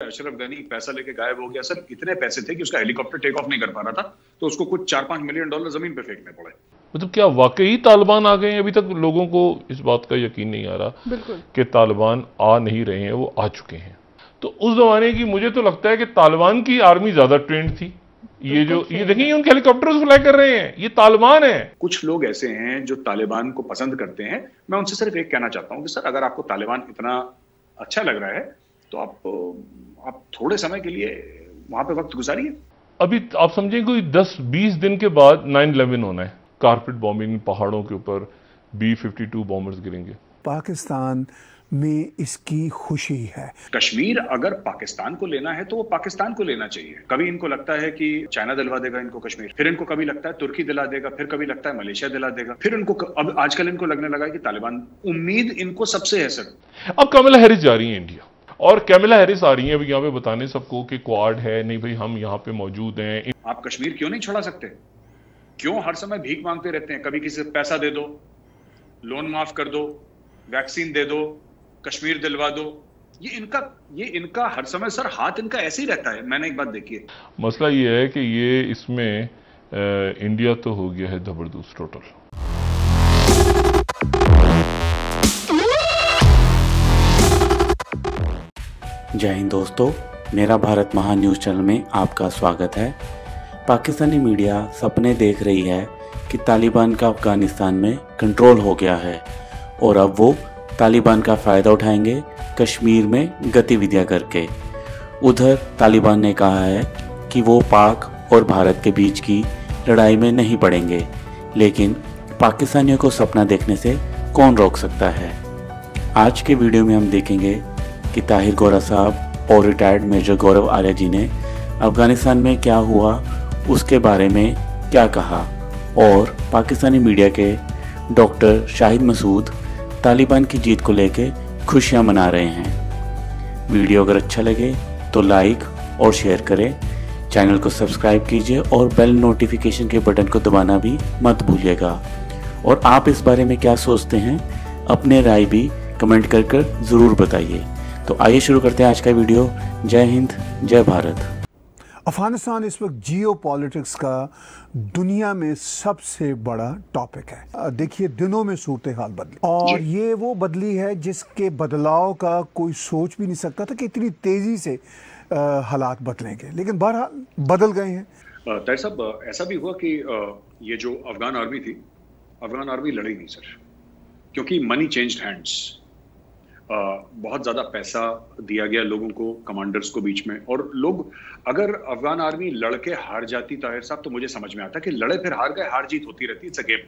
अशरफ गनी पैसा लेके गायब हो गया सर। इतने पैसे थे कि उसका हेलीकॉप्टर टेक ऑफ नहीं कर पा रहा था, तो उसको कुछ 4-5 मिलियन डॉलर जमीन पे फेंकने पड़े। मतलब क्या वाकई तालिबान आ गए हैं? अभी तक लोगों को इस बात का यकीन नहीं आ रहा बिल्कुल कि तालिबान आ नहीं रहे हैं, वो आ चुके हैं। तो उस जमाने की मुझे तो लगता है कि तालिबान की आर्मी ज्यादा ट्रेंड थी। ये देखिए उनके हेलीकॉप्टर फ्लाई कर रहे हैं, ये तालिबान है। कुछ लोग ऐसे हैं जो तालिबान को पसंद करते हैं। मैं उनसे सिर्फ एक कहना चाहता हूं कि सर, अगर आपको तालिबान इतना अच्छा लग रहा है तो आप थोड़े समय के लिए वहां पे वक्त गुजारिए। अभी आप समझें कोई 10-20 दिन के बाद 9/11 होना है, कारपेट बॉम्बिंग, पहाड़ों के ऊपर B-52 बॉम्बर्स गिरेंगे। पाकिस्तान में इसकी खुशी है। कश्मीर अगर पाकिस्तान को लेना है तो वो पाकिस्तान को लेना चाहिए। कभी इनको लगता है कि चाइना दिलवा देगा इनको कश्मीर, फिर इनको कभी लगता है तुर्की दिला देगा, फिर कभी लगता है मलेशिया दिला देगा, फिर इनको अब आजकल इनको लगने लगा है कि तालिबान। उम्मीद इनको सबसे है सर। अब कमला हैरिस जा रही है इंडिया, और कमला हैरिस आ रही है अभी यहाँ पे बताने सबको कि क्वाड है, नहीं भाई हम यहाँ पे मौजूद हैं। आप कश्मीर क्यों नहीं छुड़ा सकते? क्यों हर समय भीख मांगते रहते हैं? कभी किसी से पैसा दे दो, लोन माफ कर दो, वैक्सीन दे दो, कश्मीर दिलवा दो। ये इनका हर समय सर हाथ इनका ऐसे ही रहता है। मैंने एक बात देखी है, मसला ये है कि ये इसमें इंडिया तो हो गया है जबरदस्त टोटल। जय हिंद दोस्तों, मेरा भारत महान न्यूज़ चैनल में आपका स्वागत है। पाकिस्तानी मीडिया सपने देख रही है कि तालिबान का अफगानिस्तान में कंट्रोल हो गया है और अब वो तालिबान का फ़ायदा उठाएंगे कश्मीर में गतिविधियां करके। उधर तालिबान ने कहा है कि वो पाक और भारत के बीच की लड़ाई में नहीं पड़ेंगे, लेकिन पाकिस्तानियों को सपना देखने से कौन रोक सकता है। आज के वीडियो में हम देखेंगे कि ताहिर गोरा साहब और रिटायर्ड मेजर गौरव आर्या जी ने अफगानिस्तान में क्या हुआ उसके बारे में क्या कहा, और पाकिस्तानी मीडिया के डॉक्टर शाहिद मसूद तालिबान की जीत को लेकर खुशियां मना रहे हैं। वीडियो अगर अच्छा लगे तो लाइक और शेयर करें, चैनल को सब्सक्राइब कीजिए और बेल नोटिफिकेशन के बटन को दबाना भी मत भूलिएगा। और आप इस बारे में क्या सोचते हैं, अपने राय भी कमेंट कर ज़रूर बताइए। तो आइए शुरू करते हैं आज का वीडियो। जय हिंद, जय भारत। अफगानिस्तान इस वक्त जियो पॉलिटिक्स का दुनिया में सबसे बड़ा टॉपिक है। देखिए दिनों में सूरत हाल बदली, और ये वो बदली है जिसके बदलाव का कोई सोच भी नहीं सकता था कि इतनी तेजी से हालात बदलेंगे, लेकिन बहरहाल बदल गए हैं। ताहिर साहब, ऐसा भी हुआ कि ये जो अफगान आर्मी थी, अफगान आर्मी लड़ी नहीं सर, क्योंकि मनी चेंज्ड हैंड्स। बहुत ज्यादा पैसा दिया गया लोगों को, कमांडर्स को बीच में। और लोग, अगर अफगान आर्मी लड़के हार जाती ताहिर साहब, तो मुझे समझ में आता कि लड़े फिर हार गए, हार जीत होती रहती, इट्स अ गेम।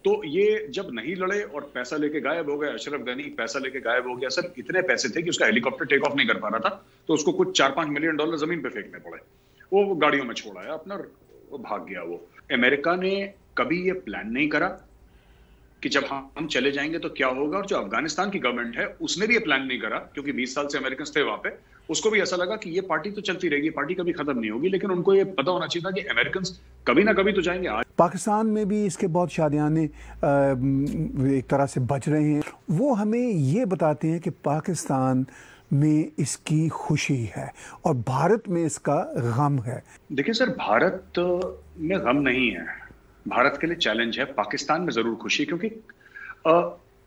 तो ये जब नहीं लड़े और पैसा लेके गायब हो गए, अशरफ गनी पैसा लेके गायब हो गया सर। इतने पैसे थे कि उसका हेलीकॉप्टर टेक ऑफ नहीं कर पा रहा था, तो उसको कुछ 4-5 मिलियन डॉलर जमीन पे फेंकने पड़े। वो गाड़ियों में छोड़ा है अपना, वो भाग गया। वो अमेरिका ने कभी ये प्लान नहीं करा कि जब हम चले जाएंगे तो क्या होगा। और जो अफगानिस्तान की गवर्नमेंट है उसने भी ये प्लान नहीं करा, क्योंकि 20 साल से अमेरिकन थे वहां पे। उसको भी ऐसा लगा कि ये पार्टी तो चलती रहेगी, पार्टी कभी खत्म नहीं होगी। लेकिन उनको ये पता होना चाहिए था कि अमेरिकन कभी ना कभी तो जाएंगे। आज पाकिस्तान में भी इसके बहुत शादियाने एक तरह से बच रहे हैं। वो हमें ये बताते हैं कि पाकिस्तान में इसकी खुशी है और भारत में इसका गम है। देखिए सर, भारत में गम नहीं है, भारत के लिए चैलेंज है। पाकिस्तान में जरूर खुशी, क्योंकि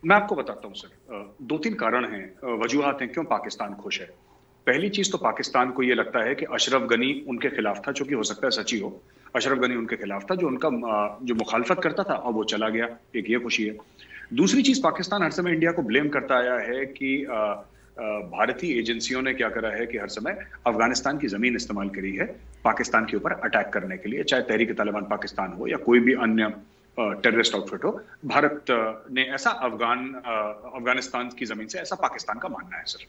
मैं आपको बताता हूं सर, 2-3 कारण हैं, वजूहात हैं क्यों पाकिस्तान खुश है। पहली चीज तो पाकिस्तान को यह लगता है कि अशरफ गनी उनके खिलाफ था, जो कि हो सकता है सच्ची हो। अशरफ गनी उनके खिलाफ था, जो उनका जो मुखालफत करता था, अब वो चला गया, एक ये खुशी है। दूसरी चीज, पाकिस्तान हर समय इंडिया को ब्लेम करता आया है कि भारतीय एजेंसियों ने क्या करा है कि हर समय अफगानिस्तान की जमीन इस्तेमाल करी है पाकिस्तान के ऊपर अटैक करने के लिए, चाहे तहरीक तालिबान पाकिस्तान हो या कोई भी अन्य टेररिस्ट आउटफिट हो। भारत ने ऐसा अफगानिस्तान की जमीन से, ऐसा पाकिस्तान का मानना है सर।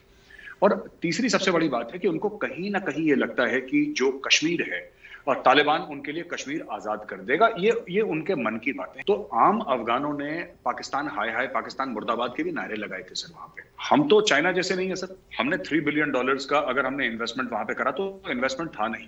और तीसरी सबसे बड़ी बात है कि उनको कहीं ना कहीं ये लगता है कि जो कश्मीर है और तालिबान उनके लिए कश्मीर आजाद कर देगा, ये उनके मन की बात है। तो आम अफगानों ने पाकिस्तान हाय हाय, पाकिस्तान मुर्दाबाद के भी नारे लगाए थे सर वहां पे। हम तो चाइना जैसे नहीं है सर। हमने $3 बिलियन का अगर हमने इन्वेस्टमेंट वहां पे करा तो इन्वेस्टमेंट था नहीं,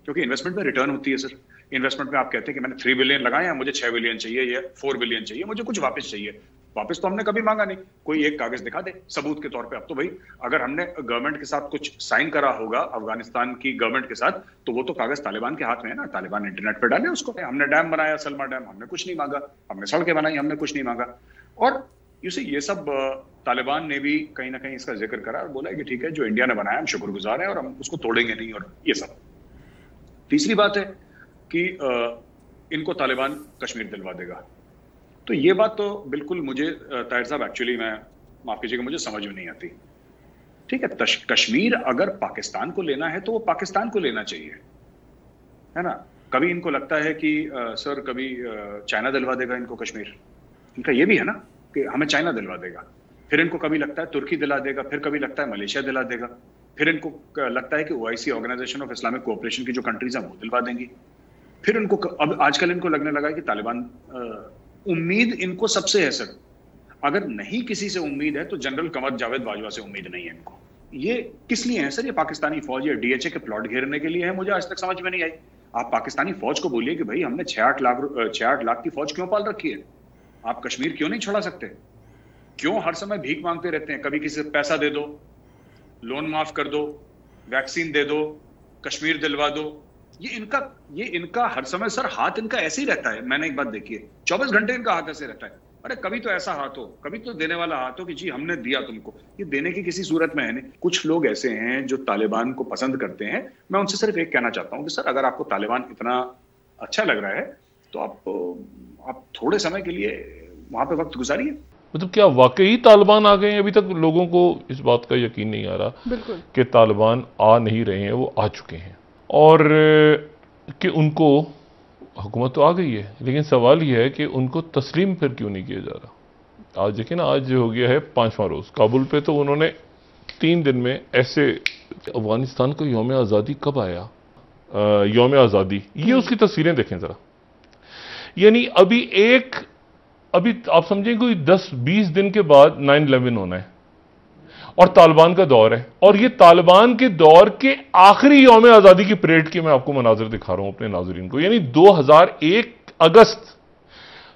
क्योंकि इन्वेस्टमेंट में रिटर्न होती है सर। इन्वेस्टमेंट में आप कहते हैं कि मैंने 3 बिलियन लगाए हैं, मुझे 6 बिलियन चाहिए या 4 बिलियन चाहिए, मुझे कुछ वापस चाहिए। वापस तो हमने कभी मांगा नहीं, कोई एक कागज दिखा दे सबूत के तौर पे। अब तो भाई अगर हमने गवर्नमेंट के साथ कुछ साइन करा होगा अफगानिस्तान की गवर्नमेंट के साथ, तो वो तो कागज तालिबान के हाथ में है ना, तालिबान इंटरनेट पे डाले उसको। हमने डैम बनाया सलमा डैम, हमने कुछ नहीं मांगा, हमने सड़कें बनाई, हमने कुछ नहीं मांगा। और ये सब तालिबान ने भी कहीं ना कहीं इसका जिक्र करा और बोला कि ठीक है जो इंडिया ने बनाया हम शुक्रगुजार हैं और हम उसको तोड़ेंगे नहीं, और ये सब। तीसरी बात है कि इनको तालिबान कश्मीर दिलवा देगा, तो ये बात तो बिल्कुल मुझे ताहिर साहब एक्चुअली मैं माफ कीजिएगा मुझे समझ में नहीं आती। ठीक है, कश्मीर अगर पाकिस्तान को लेना है तो वो पाकिस्तान को लेना चाहिए, है ना। कभी इनको लगता है कि सर कभी चाइना दिलवा देगा इनको कश्मीर, इनका ये भी है ना कि हमें चाइना दिलवा देगा। फिर इनको कभी लगता है तुर्की दिला देगा, फिर कभी लगता है मलेशिया दिला देगा, फिर इनको लगता है कि OIC Organisation of Islamic Cooperation की जो कंट्रीज हैं वो दिलवा देंगी। फिर इनको अब आजकल इनको लगने लगा है कि तालिबान, उम्मीद इनको सबसे है सर, अगर नहीं किसी से उम्मीद है तो जनरल कमर जावेद बाजवा से उम्मीद नहीं है इनको। ये किस लिए है सर? ये पाकिस्तानी फौज या DHA के प्लॉट घेरने के लिए है, मुझे आज तक समझ में नहीं आई। आप पाकिस्तानी फौज को बोलिए कि भाई हमने 6-8 लाख की फौज क्यों पाल रखी है, आप कश्मीर क्यों नहीं छुड़ा सकते? क्यों हर समय भीख मांगते रहते हैं? कभी किसी से पैसा दे दो, लोन माफ कर दो, वैक्सीन दे दो, कश्मीर दिलवा दो। ये इनका हर समय सर हाथ इनका ऐसे ही रहता है। मैंने एक बात देखी है, 24 घंटे इनका हाथ ऐसे रहता है। अरे कभी तो ऐसा हाथ हो, कभी तो देने वाला हाथ हो कि जी हमने दिया तुमको। ये देने की किसी सूरत में है नहीं। कुछ लोग ऐसे हैं जो तालिबान को पसंद करते हैं। मैं उनसे सिर्फ एक कहना चाहता हूं कि सर अगर आपको तालिबान इतना अच्छा लग रहा है तो आप थोड़े समय के लिए वहां पे वक्त गुजारिए। मतलब क्या वाकई तालिबान आ गए हैं? अभी तक लोगों को इस बात का यकीन नहीं आ रहा बिल्कुल कि तालिबान आ नहीं रहे हैं, वो आ चुके हैं, और कि उनको हुकूमत तो आ गई है, लेकिन सवाल यह है कि उनको तस्लीम फिर क्यों नहीं किया जा रहा। आज देखिए ना, आज हो गया है 5वां रोज काबुल पे, तो उन्होंने 3 दिन में ऐसे। अफगानिस्तान को यौम आज़ादी कब आया? यौम आज़ादी, ये उसकी तस्वीरें देखें जरा। यानी अभी आप समझें कोई 10-20 दिन के बाद 9/11 होना है और तालिबान का दौर है, और ये तालिबान के दौर के आखिरी यौम आज़ादी की परेड के मैं आपको मनाजिर दिखा रहा हूं अपने नाजरीन को। यानी 2001 अगस्त,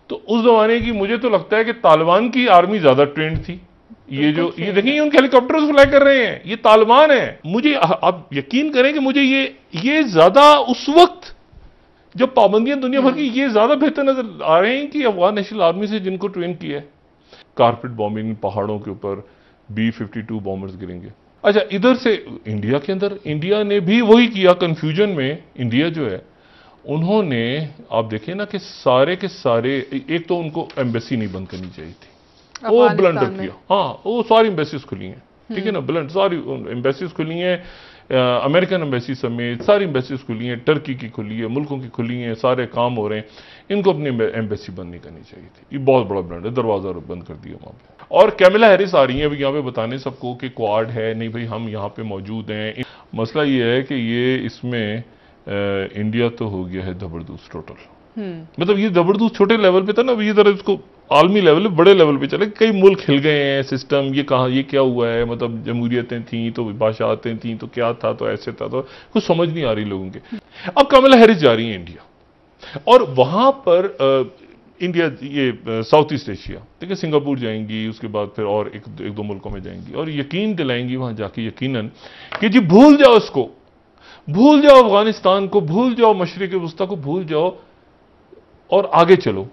तो उस जमाने की मुझे तो लगता है कि तालिबान की आर्मी ज्यादा ट्रेंड थी। ये देखिए उनके हेलीकॉप्टर्स फ्लाई कर रहे हैं, ये तालिबान है। मुझे आप यकीन करें कि मुझे ये ज्यादा उस वक्त जब पाबंदियां दुनिया भर की, ये ज्यादा बेहतर नजर आ रहे हैं कि अफगान नेशनल आर्मी से जिनको ट्रेन किया है। कारपेट बॉम्बिंग, पहाड़ों के ऊपर B-52 बॉम्बर्स गिरेंगे। अच्छा, इधर से इंडिया के अंदर, इंडिया ने भी वही किया। कंफ्यूजन में इंडिया जो है, उन्होंने आप देखिए ना कि सारे के सारे, एक तो उनको एम्बेसी नहीं बंद करनी चाहिए थी, वो ब्लंडर किया। हाँ, वो सारी एम्बेसीज खुली हैं, ठीक है ना, सारी एम्बेसीज खुली हैं, अमेरिकन एम्बेसी समेत सारी एम्बेसीज खुली हैं, टर्की की खुली है, मुल्कों की खुली हैं, सारे काम हो रहे हैं। इनको अपनी एम्बेसी बंद नहीं करनी चाहिए थी, ये बहुत बड़ा ब्लंडर, दरवाजा बंद कर दिया वहां पे। और कैमला हैरिस आ रही है अभी यहाँ पे बताने सबको कि क्वाड है, नहीं भाई हम यहाँ पे मौजूद हैं। मसला ये है कि ये इसमें इंडिया तो हो गया है जबरदस्त टोटल। मतलब ये जबरदस्त छोटे लेवल पे था ना, ये जरा इसको आलमी लेवल पे, बड़े लेवल पे चले। कई मुल्क हिल गए हैं, सिस्टम ये कहा, ये क्या हुआ है, मतलब जमहूरियतें थी तो बादशाहतें थी तो क्या था, तो ऐसे था, तो कुछ समझ नहीं आ रही लोगों के। अब कैमला हैरिस जा रही है इंडिया, और वहां पर इंडिया, ये साउथ ईस्ट एशिया, ठीक है, सिंगापुर जाएंगी, उसके बाद फिर और एक दो मुल्कों में जाएंगी, और यकीन दिलाएंगी वहां जाके यकीनन कि जी भूल जाओ इसको, भूल जाओ अफगानिस्तान को, भूल जाओ मशरिक वस्ता को, भूल जाओ और आगे चलो।